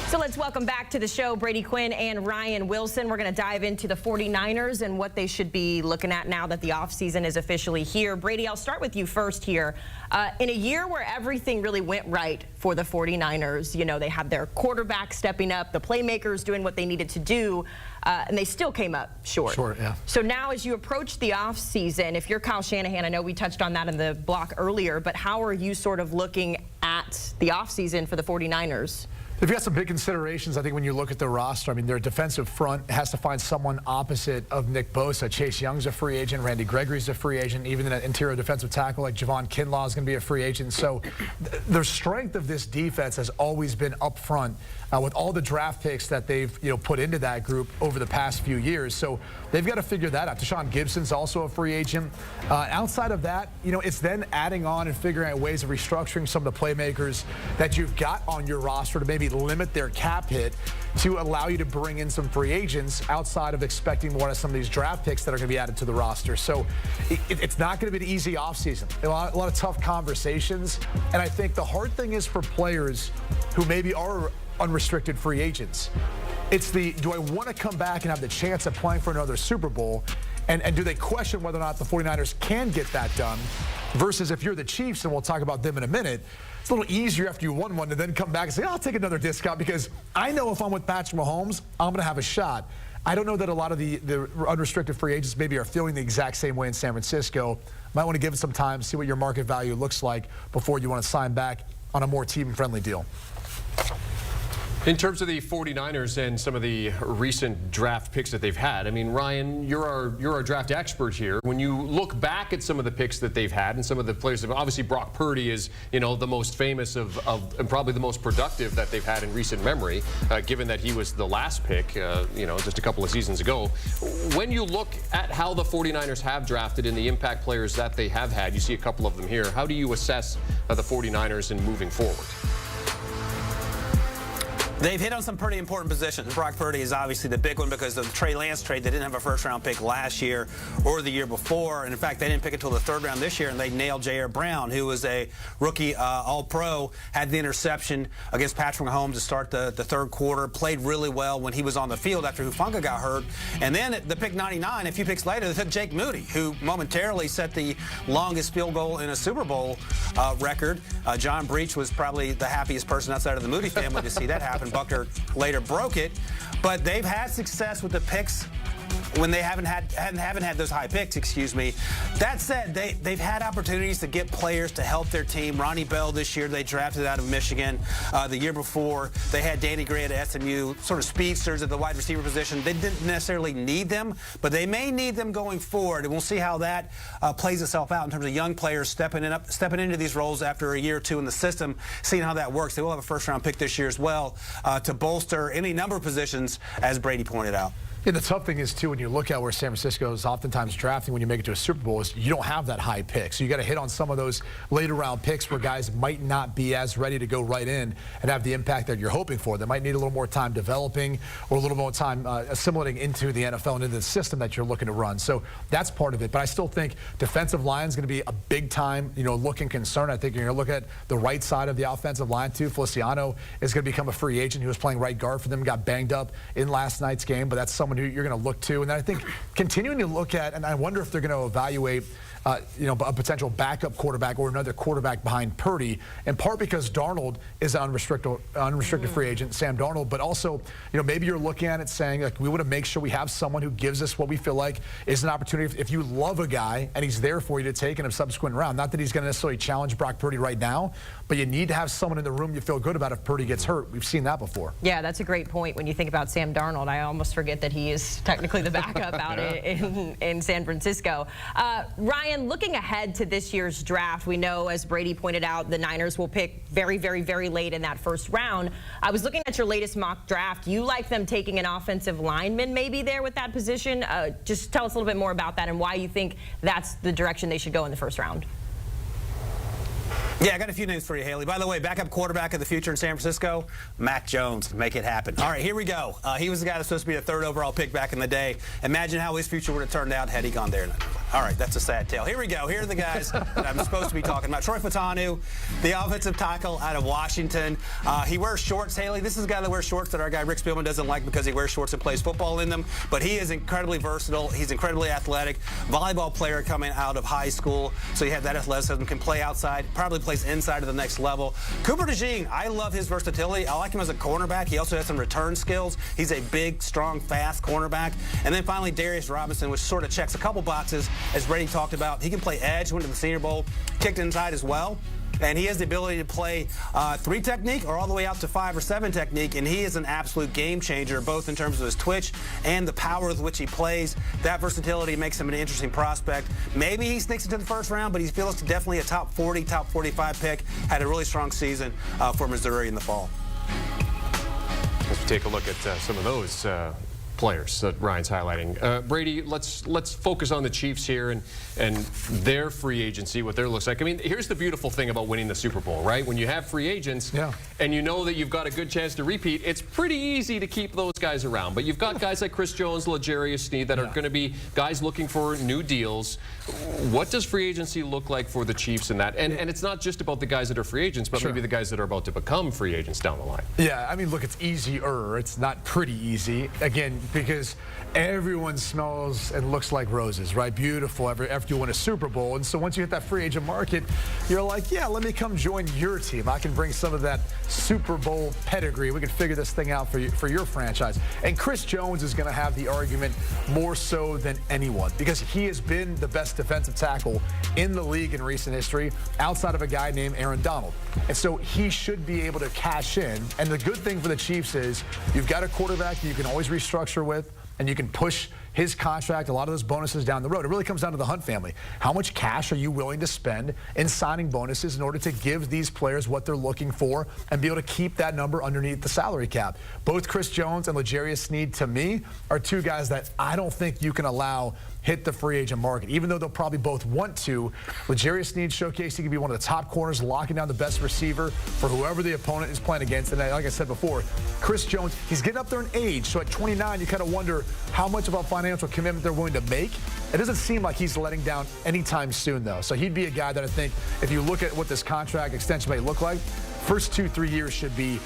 So let's welcome back to the show Brady Quinn and Ryan Wilson. We're going to dive into the 49ers and what they should be looking at now that the offseason is officially here. Brady, I'll start with you first here. In a year where everything really went right for the 49ers, you know, they had their quarterback stepping up, the playmakers doing what they needed to do, and they still came up short. Short, yeah. So now as you approach the offseason, if you're Kyle Shanahan, I know we touched on that in the block earlier, but how are you sort of looking at the offseason for the 49ers? They've got some big considerations, I think, when you look at the roster. I mean, their defensive front has to find someone opposite of Nick Bosa. Chase Young's a free agent. Randy Gregory's a free agent. Even an interior defensive tackle like Javon Kinlaw is going to be a free agent. So the strength of this defense has always been up front with all the draft picks that they've put into that group over the past few years. So they've got to figure that out. Deshaun Gibson's also a free agent. Outside of that, it's then adding on and figuring out ways of restructuring some of the playmakers that you've got on your roster to maybe limit their cap hit to allow you to bring in some free agents outside of expecting one of some of these draft picks that are going to be added to the roster. So it's not going to be an easy offseason. A lot of tough conversations. And I think the hard thing is for players who maybe are unrestricted free agents. It's do I want to come back and have the chance of playing for another Super Bowl? And do they question whether or not the 49ers can get that done? Versus if you're the Chiefs, and we'll talk about them in a minute, it's a little easier after you won one to then come back and say, I'll take another discount because I know if I'm with Patrick Mahomes, I'm going to have a shot. I don't know that a lot of the unrestricted free agents maybe are feeling the exact same way in San Francisco. Might want to give it some time, see what your market value looks like before you want to sign back on a more team-friendly deal. In terms of the 49ers and some of the recent draft picks that they've had, I mean, Ryan, you're our draft expert here. When you look back at some of the picks that they've had and some of the players, obviously Brock Purdy is, the most famous of and probably the most productive that they've had in recent memory, given that he was the last pick, just a couple of seasons ago. When you look at how the 49ers have drafted and the impact players that they have had, you see a couple of them here. How do you assess the 49ers in moving forward? They've hit on some pretty important positions. Brock Purdy is obviously the big one because of the Trey Lance trade. They didn't have a first-round pick last year or the year before. And in fact, they didn't pick until the third round this year, and they nailed Jair Brown, who was a rookie All-Pro, had the interception against Patrick Mahomes to start the third quarter, played really well when he was on the field after Hufanga got hurt. And then at the pick 99, a few picks later, they took Jake Moody, who momentarily set the longest field goal in a Super Bowl record. John Breach was probably the happiest person outside of the Moody family to see that happen. Buckner later broke it, but they've had success with the picks when they haven't had those high picks, excuse me. That said, they've had opportunities to get players to help their team. Ronnie Bell this year, they drafted out of Michigan. The year before, they had Danny Gray at SMU, sort of speedsters at the wide receiver position. They didn't necessarily need them, but they may need them going forward, and we'll see how that plays itself out in terms of young players stepping into these roles after a year or two in the system, seeing how that works. They will have a first-round pick this year as well to bolster any number of positions, as Brady pointed out. Yeah, the tough thing is, too, when you look at where San Francisco is oftentimes drafting when you make it to a Super Bowl, is you don't have that high pick. So you got to hit on some of those later round picks where guys might not be as ready to go right in and have the impact that you're hoping for. They might need a little more time developing or a little more time assimilating into the NFL and into the system that you're looking to run. So that's part of it. But I still think defensive line is going to be a big time, looking concern. I think you're going to look at the right side of the offensive line, too. Feliciano is going to become a free agent. He was playing right guard for them, got banged up in last night's game, but that's someone who you're going to look to. And then I think continuing to look at, and I wonder if they're going to evaluate a potential backup quarterback or another quarterback behind Purdy, in part because Darnold is an unrestricted free agent, Sam Darnold, but also, maybe you're looking at it saying, like, we want to make sure we have someone who gives us what we feel like is an opportunity. If you love a guy and he's there for you to take in a subsequent round, not that he's going to necessarily challenge Brock Purdy right now, but you need to have someone in the room you feel good about if Purdy gets hurt. We've seen that before. Yeah, that's a great point. When you think about Sam Darnold, I almost forget that he is technically the backup out in San Francisco. Ryan, looking ahead to this year's draft, we know, as Brady pointed out, the Niners will pick very, very, very late in that first round. I was looking at your latest mock draft. You like them taking an offensive lineman maybe there with that position. Just tell us a little bit more about that and why you think that's the direction they should go in the first round. Yeah, I got a few names for you, Haley. By the way, backup quarterback of the future in San Francisco, Mac Jones. Make it happen. All right, here we go. He was the guy that's supposed to be the third overall pick back in the day. Imagine how his future would have turned out had he gone there. All right, that's a sad tale. Here we go. Here are the guys that I'm supposed to be talking about. Troy Fautanu, the offensive tackle out of Washington. He wears shorts, Haley. This is a guy that wears shorts that our guy Rick Spielman doesn't like because he wears shorts and plays football in them. But he is incredibly versatile. He's incredibly athletic. Volleyball player coming out of high school. So you have that athleticism, can play outside, probably plays inside to the next level. Cooper DeJean, I love his versatility. I like him as a cornerback. He also has some return skills. He's a big, strong, fast cornerback. And then finally, Darius Robinson, which sort of checks a couple boxes. As Brady talked about, he can play edge, went to the Senior Bowl, kicked inside as well. And he has the ability to play 3 technique or all the way out to 5 or 7 technique, and he is an absolute game changer, both in terms of his twitch and the power with which he plays. That versatility makes him an interesting prospect. Maybe he sneaks into the first round, but he feels definitely a top 40, top 45 pick. Had a really strong season for Missouri in the fall. Let's take a look at some of those players that Ryan's highlighting. Brady, let's focus on the Chiefs here and their free agency, what their looks like. I mean, here's the beautiful thing about winning the Super Bowl, right? When you have free agents and you know that you've got a good chance to repeat, it's pretty easy to keep those guys around. But you've got guys like Chris Jones, L'Jarius Sneed that are going to be guys looking for new deals. What does free agency look like for the Chiefs in that? And it's not just about the guys that are free agents, but maybe the guys that are about to become free agents down the line. Yeah, I mean, look, it's easier. It's not pretty easy. Again, because everyone smells and looks like roses, right? Beautiful after you win a Super Bowl. And so once you hit that free agent market, you're like, yeah, let me come join your team. I can bring some of that Super Bowl pedigree. We can figure this thing out for your franchise. And Chris Jones is going to have the argument more so than anyone because he has been the best defensive tackle in the league in recent history outside of a guy named Aaron Donald. And so he should be able to cash in. And the good thing for the Chiefs is you've got a quarterback you can always restructure with, and you can push his contract, a lot of those bonuses down the road. It really comes down to the Hunt family. How much cash are you willing to spend in signing bonuses in order to give these players what they're looking for and be able to keep that number underneath the salary cap? Both Chris Jones and L'Jarius Sneed, to me, are 2 guys that I don't think you can allow hit the free agent market, even though they'll probably both want to. L'Jarius Sneed showcased he can be one of the top corners, locking down the best receiver for whoever the opponent is playing against. And like I said before, Chris Jones, he's getting up there in age, so at 29, you kind of wonder how much of a financial commitment they're willing to make. It doesn't seem like he's letting down anytime soon, though. So he'd be a guy that I think, if you look at what this contract extension may look like, first 2-3 years should be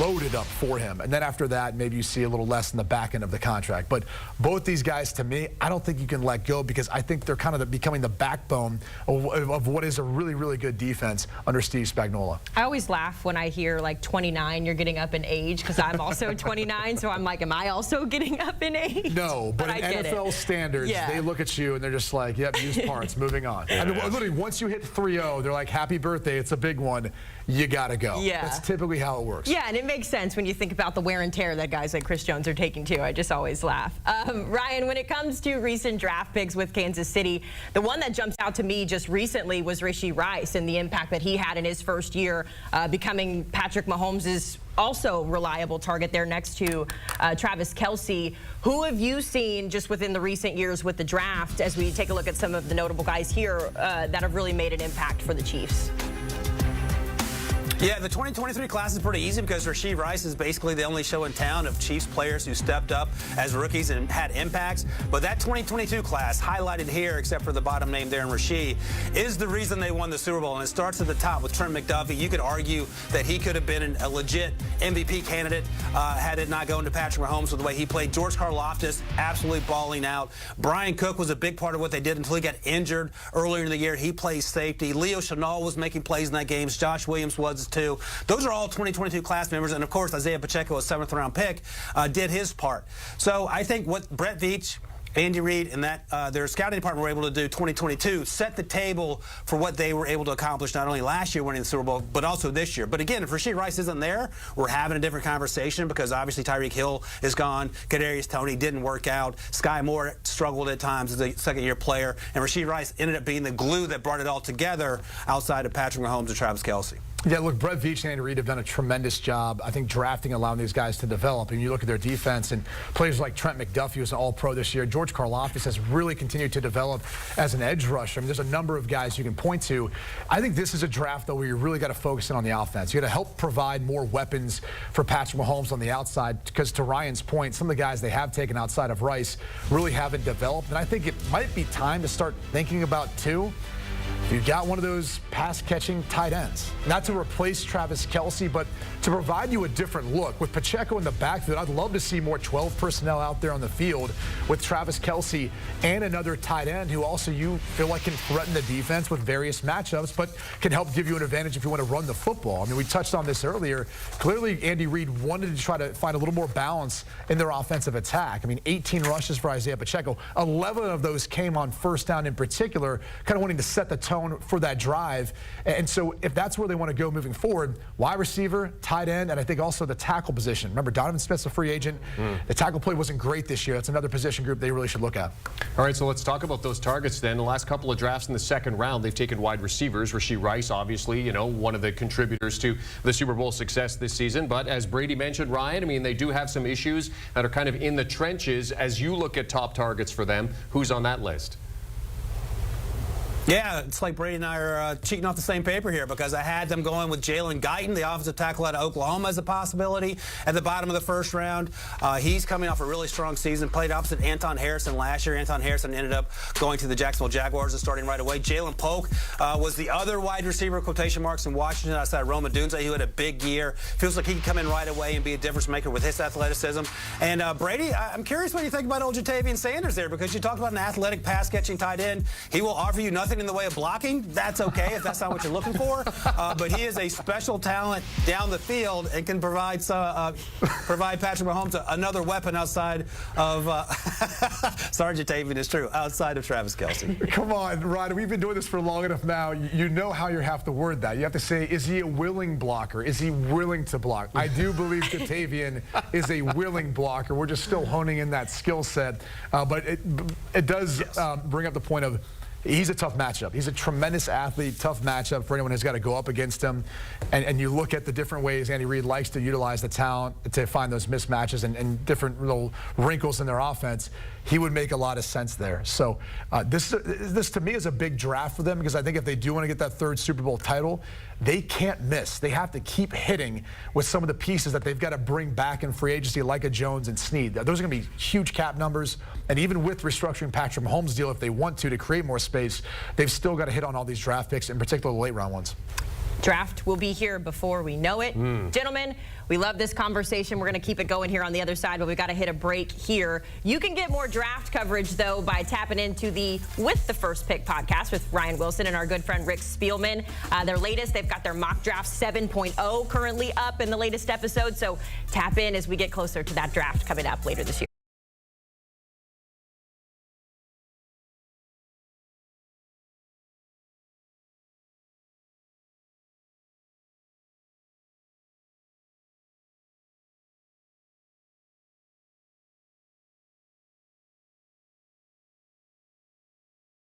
loaded up for him. And then after that, maybe you see a little less in the back end of the contract. But both these guys, to me, I don't think you can let go because I think they're kind of becoming the backbone of what is a really, really good defense under Steve Spagnuolo. I always laugh when I hear like 29, you're getting up in age, because I'm also 29. So I'm like, am I also getting up in age? No, but in NFL standards, they look at you and they're just like, yep, use parts, moving on. I mean, literally, once you hit 3-0, they're like, happy birthday, it's a big one. You got to go. Yeah. That's typically how it works. Yeah, and it makes sense when you think about the wear and tear that guys like Chris Jones are taking too. I just always laugh. Ryan, when it comes to recent draft picks with Kansas City, the one that jumps out to me just recently was Rashee Rice and the impact that he had in his first year, becoming Patrick Mahomes' also reliable target there next to Travis Kelce. Who have you seen just within the recent years with the draft, as we take a look at some of the notable guys here that have really made an impact for the Chiefs? Yeah, the 2023 class is pretty easy because Rashee Rice is basically the only show in town of Chiefs players who stepped up as rookies and had impacts. But that 2022 class, highlighted here, except for the bottom name there in Rashee, is the reason they won the Super Bowl. And it starts at the top with Trent McDuffie. You could argue that he could have been a legit MVP candidate had it not gone to Patrick Mahomes with the way he played. George Karlaftis, absolutely balling out. Brian Cook was a big part of what they did until he got injured earlier in the year. He plays safety. Leo Chenal was making plays in that game. Josh Williams was too. Those are all 2022 class members, and of course Isaiah Pacheco, a 7th-round pick, did his part. So I think what Brett Veach, Andy Reid, and their scouting department were able to do 2022 set the table for what they were able to accomplish not only last year winning the Super Bowl, but also this year. But again, if Rashee Rice isn't there, we're having a different conversation because obviously Tyreek Hill is gone. Kadarius Toney didn't work out. Sky Moore struggled at times as a second-year player. And Rashee Rice ended up being the glue that brought it all together outside of Patrick Mahomes and Travis Kelce. Yeah, look, Brett Veach and Andy Reid have done a tremendous job, I think, drafting, allowing these guys to develop. And you look at their defense and players like Trent McDuffie, who's an all-pro this year. George Karlaftis has really continued to develop as an edge rusher. I mean, there's a number of guys you can point to. I think this is a draft, though, where you really got to focus in on the offense. You got to help provide more weapons for Patrick Mahomes on the outside, because to Ryan's point, some of the guys they have taken outside of Rice really haven't developed. And I think it might be time to start thinking about, too, you got one of those pass-catching tight ends. Not to replace Travis Kelce, but to provide you a different look. With Pacheco in the backfield, I'd love to see more 12 personnel out there on the field with Travis Kelce and another tight end who also you feel like can threaten the defense with various matchups, but can help give you an advantage if you want to run the football. I mean, we touched on this earlier. Clearly, Andy Reid wanted to try to find a little more balance in their offensive attack. I mean, 18 rushes for Isaiah Pacheco. 11 of those came on first down in particular, kind of wanting to set the tone for that drive. And so if that's where they want to go moving forward, wide receiver, tight end, and I think also the tackle position. Remember, Donovan Smith's a free agent. The tackle play wasn't great this year. That's another position group they really should look at. All right, so let's talk about those targets then. The last couple of drafts in the second round, they've taken wide receivers. Rashee Rice, obviously, you know, one of the contributors to the Super Bowl success this season. But as Brady mentioned, Ryan, I mean, they do have some issues that are kind of in the trenches. As you look at top targets for them, who's on that list? Yeah, it's like Brady and I are cheating off the same paper here, because I had them going with Jalen Guyton, the offensive tackle out of Oklahoma, as a possibility at the bottom of the first round. He's coming off a really strong season, played opposite Anton Harrison last year. Anton Harrison ended up going to the Jacksonville Jaguars and starting right away. Jalen Polk was the other wide receiver, quotation marks, in Washington outside Roma Dunze, who had a big year. Feels like he can come in right away and be a difference maker with his athleticism. And Brady, I'm curious what you think about old Jatavian Sanders there, because you talk about an athletic pass-catching tight end. He will offer you nothing in the way of blocking. That's okay if that's not what you're looking for. But he is a special talent down the field and can provide Patrick Mahomes another weapon outside of sorry, Jatavian, is true, outside of Travis Kelce. Come on, Ryder, we've been doing this for long enough now. You know how you have to word that. You have to say, is he a willing blocker? Is he willing to block? I do believe Jatavian is a willing blocker. We're just still honing in that skill set. But it does bring up the point of, he's a tough matchup. He's a tremendous athlete, tough matchup for anyone who's got to go up against him. And you look at the different ways Andy Reid likes to utilize the talent to find those mismatches and different little wrinkles in their offense. He would make a lot of sense there. So this to me is a big draft for them, because I think if they do want to get that third Super Bowl title, they can't miss. They have to keep hitting with some of the pieces that they've got to bring back in free agency, like a Jones and Snead. Those are going to be huge cap numbers. And even with restructuring Patrick Mahomes' deal, if they want to create more space, they've still got to hit on all these draft picks, in particular the late round ones. Draft will be here before we know it. Gentlemen, we love this conversation. We're going to keep it going here on the other side, but we've got to hit a break here. You can get more draft coverage, though, by tapping into the With the First Pick podcast with Ryan Wilson and our good friend Rick Spielman. Their latest, they've got their mock draft 7.0 currently up in the latest episode, so tap in as we get closer to that draft coming up later this year.